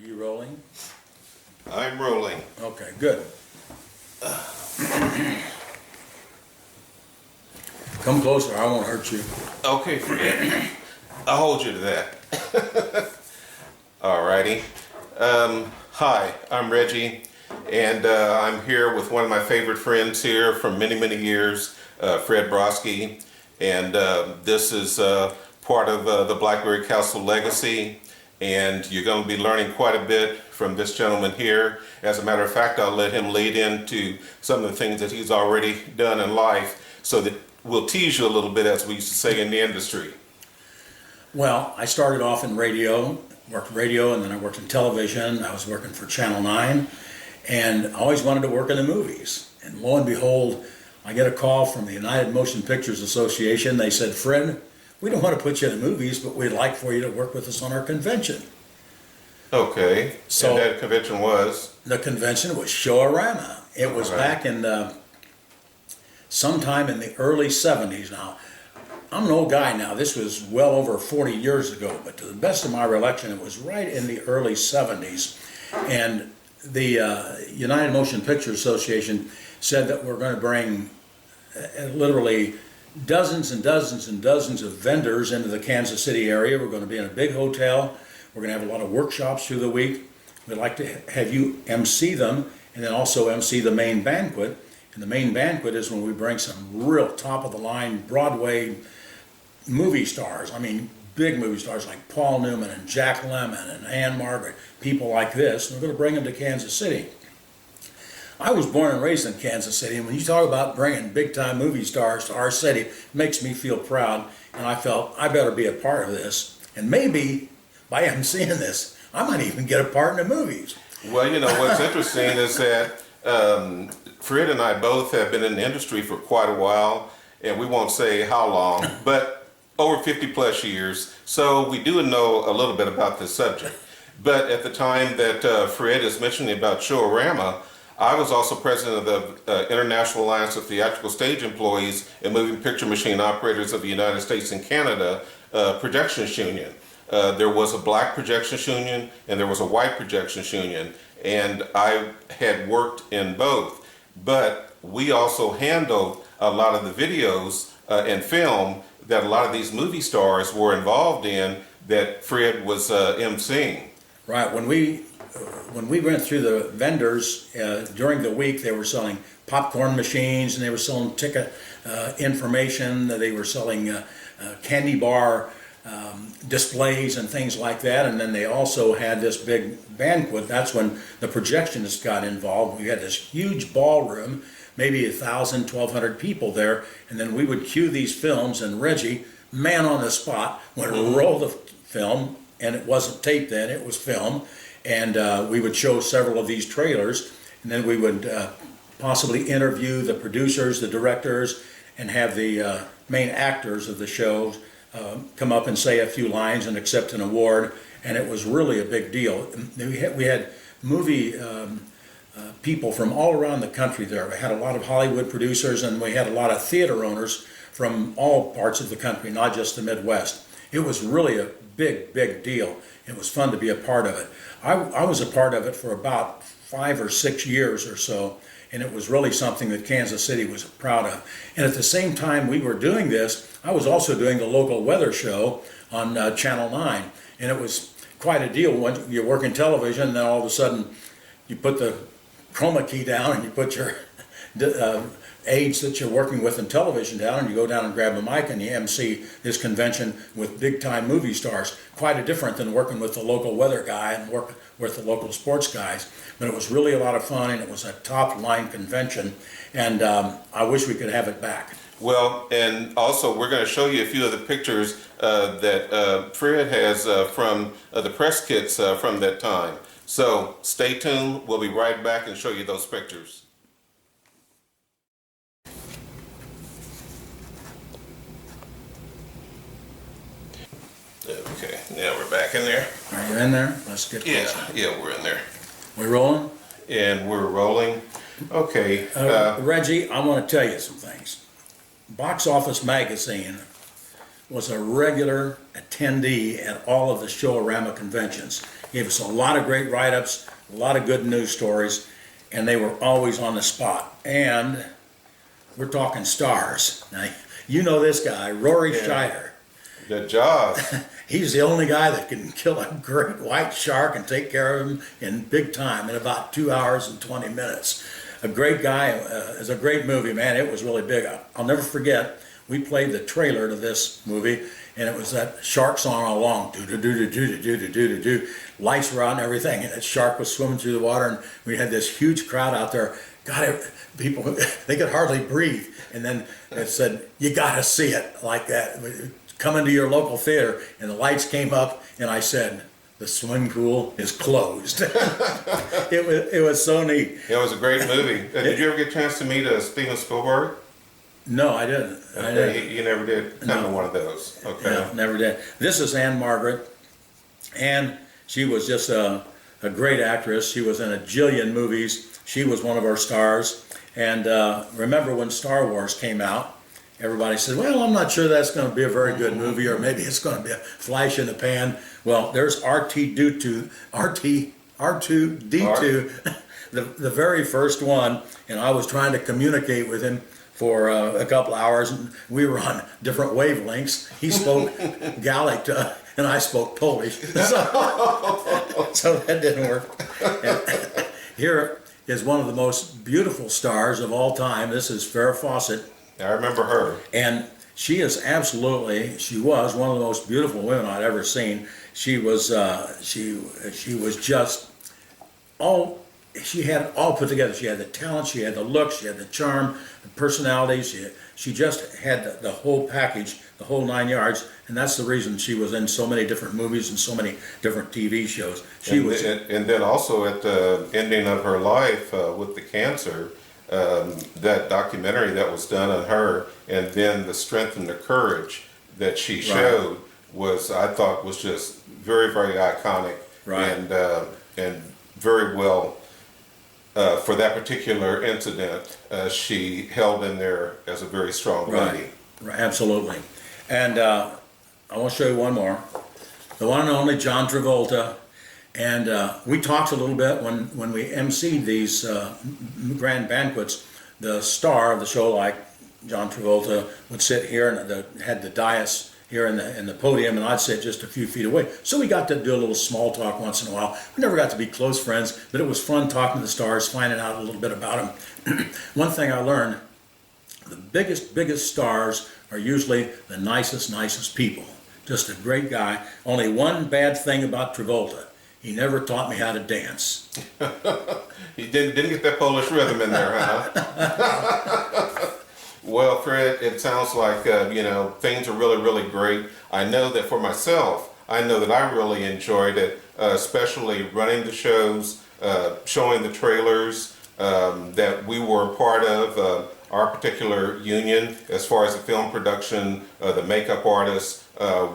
You rolling? I'm rolling. Okay, good. Come closer, I won't hurt you. Okay, Fred. I'll hold you to that. Alrighty. Hi, I'm Reggie, and I'm here with one of my favorite friends here from many, many years, Fred Broski, and this is part of the Blackberry Council Legacy, and you're going to be learning quite a bit from this gentleman here. As a matter of fact, I'll let him lead into some of the things that he's already done in life, so that we'll tease you a little bit, as we used to say in the industry. Well, I started off in radio, worked radio, and then I worked in television. I was working for Channel 9, and I always wanted to work in the movies. And lo and behold, I get a call from the United Motion Pictures Association. They said, Fred, we don't want to put you in the movies, but we'd like for you to work with us on our convention. Okay, so and that convention was? The convention was Showarama. It was back in sometime in the early 70s now. I'm an old guy now. This was well over 40 years ago, but to the best of my recollection, it was right in the early 70s. And the United Motion Picture Association said that we're going to bring literally dozens and dozens and dozens of vendors into the Kansas City area. We're going to be in a big hotel. We're going to have a lot of workshops through the week. We'd like to have you MC them, and then also MC the main banquet. And the main banquet is when we bring some real top-of-the-line Broadway movie stars. I mean, big movie stars like Paul Newman and Jack Lemmon and Anne Margaret, people like this. And we're going to bring them to Kansas City. I was born and raised in Kansas City, and when you talk about bringing big-time movie stars to our city, it makes me feel proud, and I felt I better be a part of this. And maybe by emceeing this, I might even get a part in the movies. Well, you know, what's interesting is that Fred and I both have been in the industry for quite a while, and we won't say how long, but over 50 plus years, so we do know a little bit about this subject. But at the time that Fred is mentioning about Showarama, I was also president of the International Alliance of Theatrical Stage Employees and Moving Picture Machine Operators of the United States and Canada Projections Union. There was a black projections union and there was a white projections union, and I had worked in both. But we also handled a lot of the videos and film that a lot of these movie stars were involved in that Fred was emceeing. Right. When we went through the vendors during the week, they were selling popcorn machines, and they were selling ticket information. They were selling candy bar displays and things like that. And then they also had this big banquet. That's when the projectionists got involved. We had this huge ballroom, maybe 1,000, 1,200 people there. And then we would cue these films, and Reggie, man on the spot, would roll the film, and it wasn't tape then, it was film. And we would show several of these trailers, and then we would possibly interview the producers, the directors, and have the main actors of the shows come up and say a few lines and accept an award. And it was really a big deal. We had movie people from all around the country there. We had a lot of Hollywood producers, and we had a lot of theater owners from all parts of the country, not just the Midwest. It was really a big, big deal. It was fun to be a part of it. I was a part of it for about 5 or 6 years or so, and it was really something that Kansas City was proud of. And at the same time we were doing this, I was also doing the local weather show on Channel 9, and it was quite a deal when you're working television, and then all of a sudden you put the chroma key down and you put your aides that you're working with in television down, and you go down and grab a mic and you MC this convention with big-time movie stars. Quite different than working with the local weather guy and work with the local sports guys. But it was really a lot of fun, and it was a top-line convention, and I wish we could have it back. Well, and also we're going to show you a few of the pictures that Fred has from the press kits from that time. So stay tuned. We'll be right back and show you those pictures. Okay, now we're back in there. Are you in there? Let's get closer. Yeah, we're in there. We rolling? And we're rolling. Okay. Reggie, I want to tell you some things. Box Office Magazine was a regular attendee at all of the Showarama conventions. He gave us a lot of great write-ups, a lot of good news stories, and they were always on the spot. And we're talking stars. Now, you know this guy, Rory Scheider. The Jaws. He's the only guy that can kill a great white shark and take care of him in big time in about 2 hours and 20 minutes. A great guy. It's a great movie, man. It was really big. I'll never forget, we played the trailer to this movie, and it was that shark song all along. Do-do-do-do-do-do-do-do-do. Lights were out and everything, and that shark was swimming through the water, and we had this huge crowd out there. God, people, they could hardly breathe. And then it said, you got to see it like that. Come into your local theater, and the lights came up, and I said, the swimming pool is closed. It was so neat. It was a great movie. Did you ever get a chance to meet Steven Spielberg? No, I didn't. You never did? Kind of one of those. Okay. No, never did. This is Anne Margaret, and she was just a great actress. She was in a jillion movies. She was one of our stars. And remember when Star Wars came out, everybody said, well, I'm not sure that's going to be a very good movie, or maybe it's going to be a flash in the pan. Well, there's R2D2, the very first one, and I was trying to communicate with him for a couple hours, and we were on different wavelengths. He spoke Gallic and I spoke Polish, so that didn't work. And here is one of the most beautiful stars of all time. This is Farrah Fawcett. I remember her. And she was one of the most beautiful women I'd ever seen. She was just she had it all put together. She had the talent, she had the look, she had the charm, the personality. She just had the whole package, the whole 9 yards, and that's the reason she was in so many different movies and so many different TV shows. And then also at the ending of her life with the cancer, that documentary that was done on her, and then the strength and the courage that she showed I thought was just very, very iconic, and very well. For that particular incident, she held in there as a very strong lady. Right, absolutely. And I want to show you one more. The one and only John Travolta. And we talked a little bit when we emceed these grand banquets. The star of the show, like John Travolta, would sit here and had the dais here in the podium, and I'd sit just a few feet away. So we got to do a little small talk once in a while. We never got to be close friends, but it was fun talking to the stars, finding out a little bit about them. One thing I learned, the biggest stars are usually the nicest people. Just a great guy. Only one bad thing about Travolta, he never taught me how to dance. He didn't get that Polish rhythm in there, huh? Well, Fred, it sounds like, things are really, really great. I know that for myself, I know that I really enjoyed it, especially running the shows, showing the trailers that we were a part of, our particular union, as far as the film production, the makeup artists,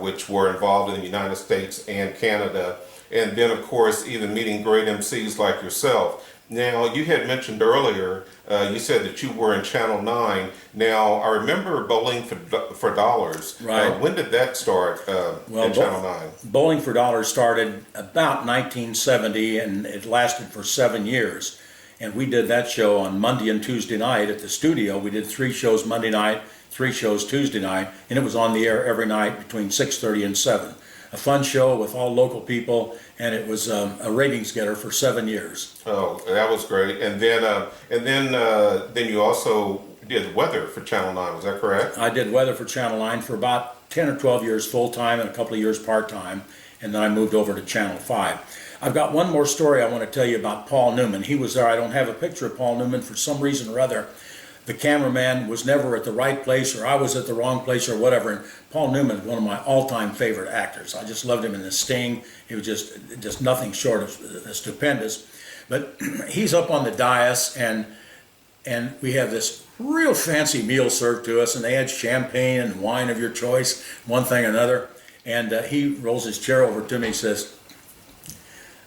which were involved in the United States and Canada, and then, of course, even meeting great MCs like yourself. Now, you had mentioned earlier, you said that you were in Channel 9. Now, I remember Bowling for Dollars. Right. When did that start in Channel 9? Bowling for Dollars started about 1970, and it lasted for 7 years. And we did that show on Monday and Tuesday night at the studio. We did 3 shows Monday night, 3 shows Tuesday night, and it was on the air every night between 6:30 and 7. A fun show with all local people, and it was a ratings getter for 7 years. Oh, that was great. And then you also did weather for Channel 9, was that correct? I did weather for Channel 9 for about 10 or 12 years full-time and a couple of years part-time, and then I moved over to Channel 5. I've got one more story I want to tell you about Paul Newman. He was there. I don't have a picture of Paul Newman for some reason or other. The cameraman was never at the right place, or I was at the wrong place, or whatever. And Paul Newman is one of my all-time favorite actors. I just loved him in The Sting. He was just nothing short of stupendous. But he's up on the dais, and we have this real fancy meal served to us, and they had champagne and wine of your choice, one thing or another. And he rolls his chair over to me and says,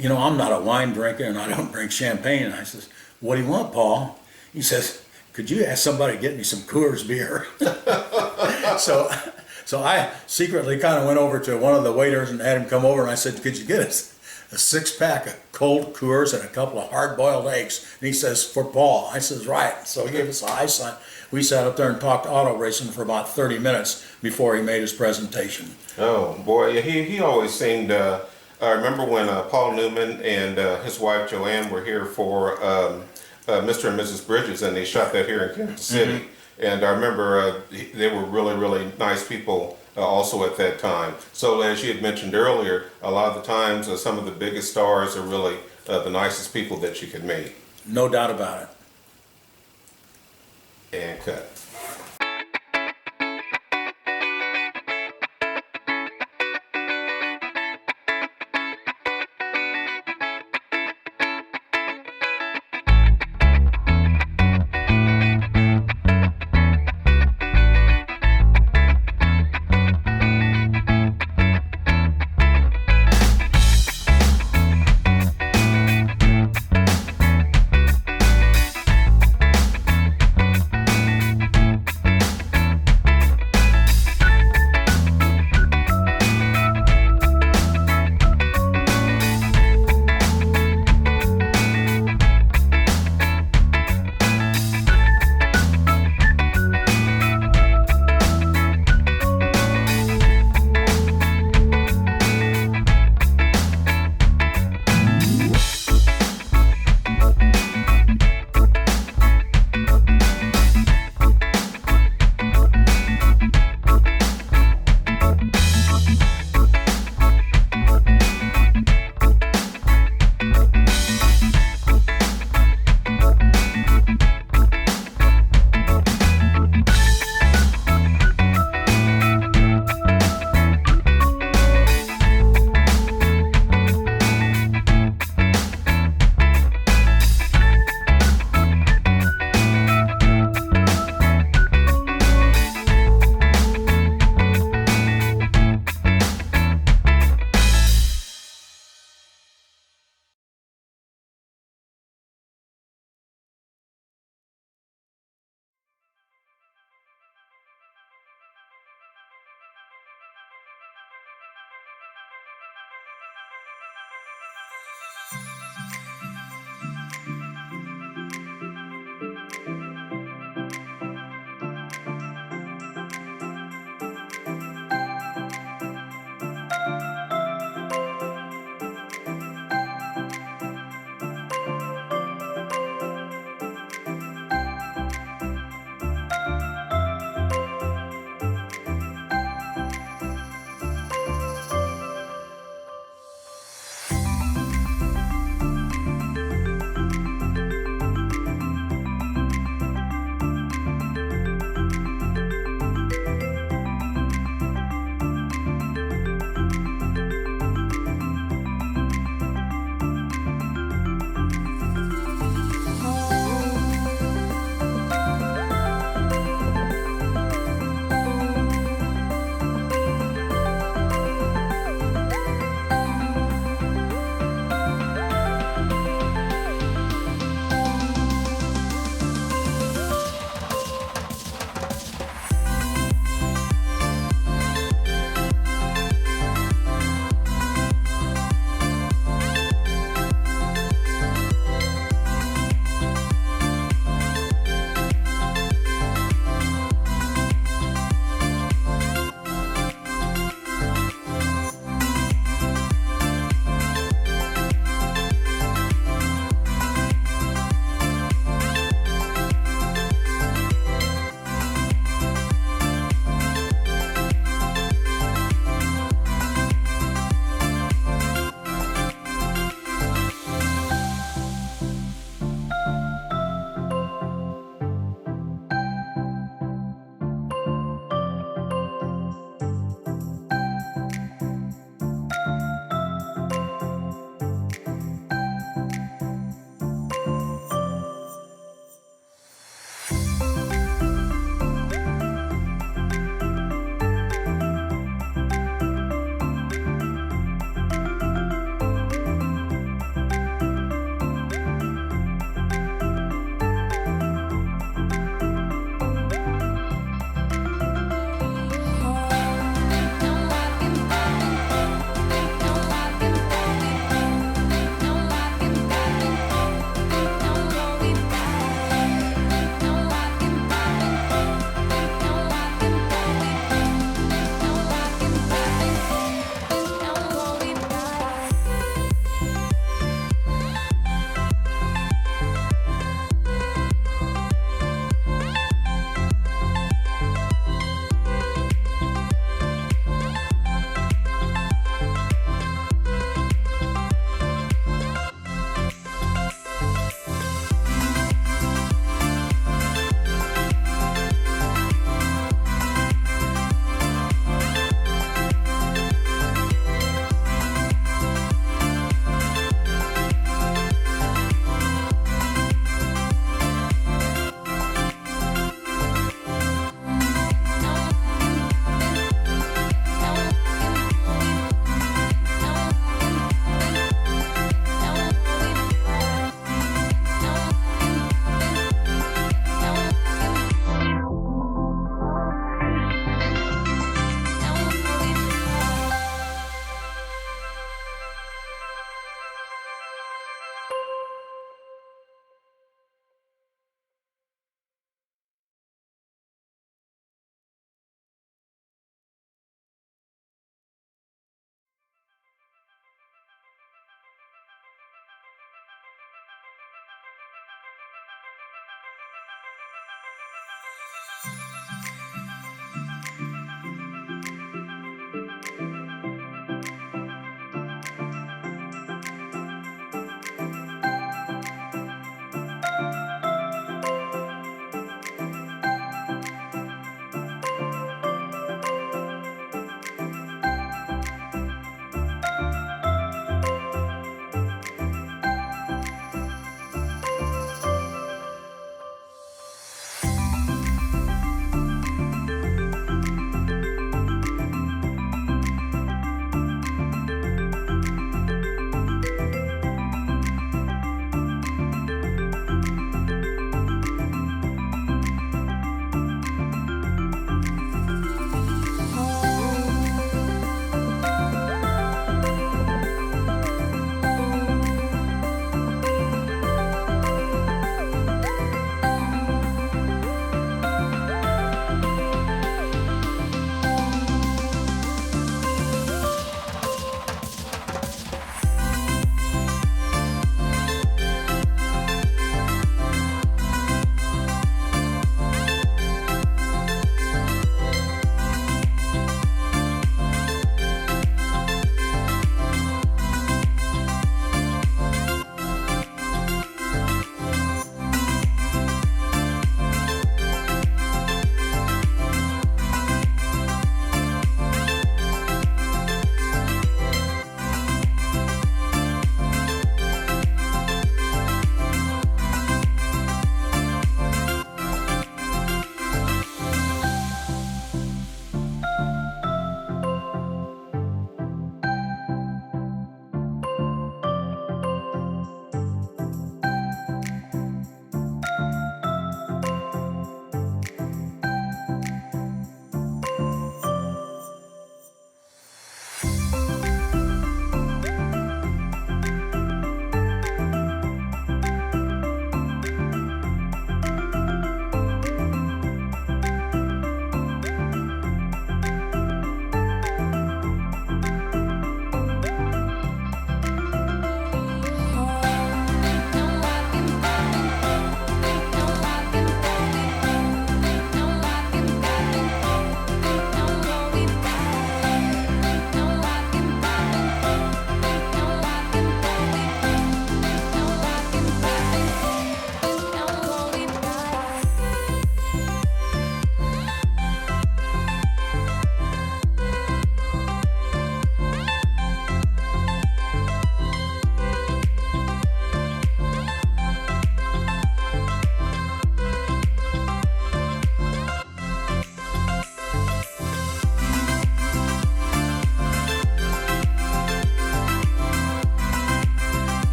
I'm not a wine drinker, and I don't drink champagne. And I says, what do you want, Paul? He says, could you ask somebody to get me some Coors beer? So So I secretly kind of went over to one of the waiters and had him come over, and I said, could you get us a 6-pack of cold Coors and a couple of hard-boiled eggs? And he says, for Paul. I says, right. So he gave us a high sign. We sat up there and talked auto racing for about 30 minutes before he made his presentation. Oh boy, yeah, he always seemed. I remember when Paul Newman and his wife Joanne were here for Mr. and Mrs. Bridges, and they shot that here in Kansas City. And I remember they were really, really nice people also at that time. So as you had mentioned earlier, a lot of the times some of the biggest stars are really the nicest people that you can meet. No doubt about it. And cut.